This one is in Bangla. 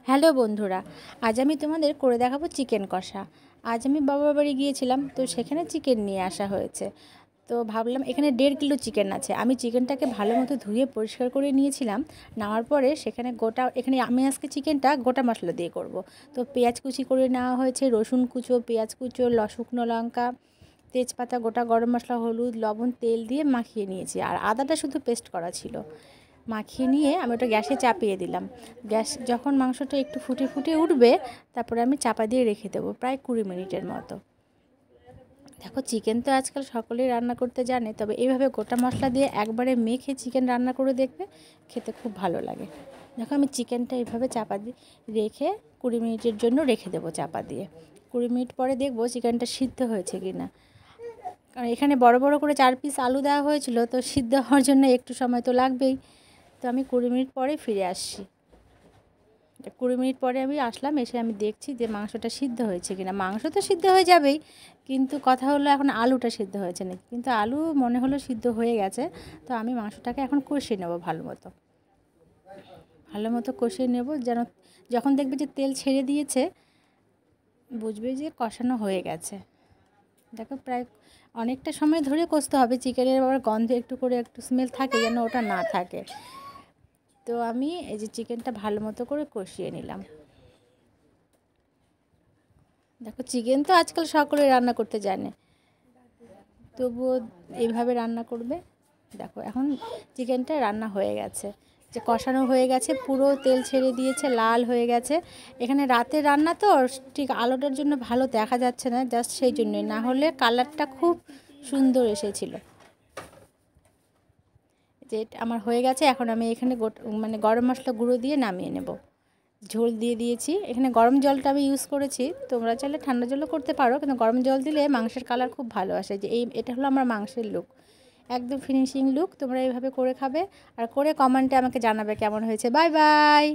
হ্যালো বন্ধুরা, আজ আমি তোমাদের করে দেখাবো চিকেন কষা। আজ আমি বাবার বাড়ি গিয়েছিলাম, তো সেখানে চিকেন নিয়ে আসা হয়েছে। তো ভাবলাম এখানে 1.5 কিলো চিকেন আছে। আমি চিকেনটাকে ভালো মতো ধুয়ে পরিষ্কার করে নিয়েছিলাম। নেওয়ার পরে সেখানে এখানে আমি আজকে চিকেনটা গোটা মশলা দিয়ে করব। তো পেঁয়াজ কুচি করে নেওয়া হয়েছে, রসুন কুচো, পেঁয়াজ কুচো, শুকনো লঙ্কা, তেজপাতা, গোটা গরম মশলা, হলুদ, লবণ, তেল দিয়ে মাখিয়ে নিয়েছি। আর আদাটা শুধু পেস্ট করা ছিল। মাখিয়ে নিয়ে আমি ওটা গ্যাসে চাপিয়ে দিলাম। গ্যাস যখন মাংসটা একটু ফুটে ফুটে উঠবে, তারপরে আমি চাপা দিয়ে রেখে দেবো প্রায় 20 মিনিটের মতো। দেখো, চিকেন তো আজকাল সকলেই রান্না করতে জানে, তবে এইভাবে গোটা মশলা দিয়ে একবারে মেখে চিকেন রান্না করে দেখবে, খেতে খুব ভালো লাগে। দেখো, আমি চিকেনটা এইভাবে চাপা দিয়ে রেখে 20 মিনিটের জন্য রেখে দেবো চাপা দিয়ে। 20 মিনিট পরে দেখবো চিকেনটা সিদ্ধ হয়েছে কি না। কারণ এখানে বড় বড় করে 4 পিস আলু দেওয়া হয়েছিল, তো সিদ্ধ হওয়ার জন্য একটু সময় তো লাগবেই। তো আমি 20 মিনিট পরে ফিরে আসছি। 20 মিনিট পরে আমি আসলাম, এসে আমি দেখছি যে মাংসটা সিদ্ধ হয়েছে কিনা। মাংস তো সিদ্ধ হয়ে যাবেই, কিন্তু কথা হলো এখন আলুটা সিদ্ধ হয়েছে নাকি। কিন্তু আলু মনে হলো সিদ্ধ হয়ে গেছে। তো আমি মাংসটাকে এখন কষিয়ে নেব ভালো মতো কষিয়ে নেব, যেন যখন দেখবে যে তেল ছেড়ে দিয়েছে, বুঝবে যে কষানো হয়ে গেছে। দেখো, প্রায় অনেকটা সময় ধরে কষতে হবে। চিকেনের আবার গন্ধ একটু স্মেল থাকে, যেন ওটা না থাকে। তো আমি এই যে চিকেনটা ভালো মতো করে কষিয়ে নিলাম। দেখো, চিকেন তো আজকাল সকলে রান্না করতে জানে, তবুও এইভাবে রান্না করবে। দেখো, এখন চিকেনটা রান্না হয়ে গেছে, যে কষানো হয়ে গেছে, পুরো তেল ছেড়ে দিয়েছে, লাল হয়ে গেছে। এখানে রাতে রান্না তো ঠিক আলোটার জন্য ভালো দেখা যাচ্ছে না, জাস্ট সেই জন্যই, না হলে কালারটা খুব সুন্দর এসেছিল। যে আমার হয়ে গেছে, এখন আমি এখানে গরম মশলা গুঁড়ো দিয়ে নামিয়ে নেব। ঝোল দিয়ে দিয়েছি। এখানে গরম জলটা আমি ইউজ করেছি, তোমরা চাইলে ঠান্ডা জলও করতে পারো, কিন্তু গরম জল দিলে মাংসের কালার খুব ভালো আসে। যে এটা হলো আমার মাংসের লুক, একদম ফিনিশিং লুক। তোমরা এইভাবে করে খাবে, আর করে কমেন্টে আমাকে জানাবে কেমন হয়েছে। Bye bye.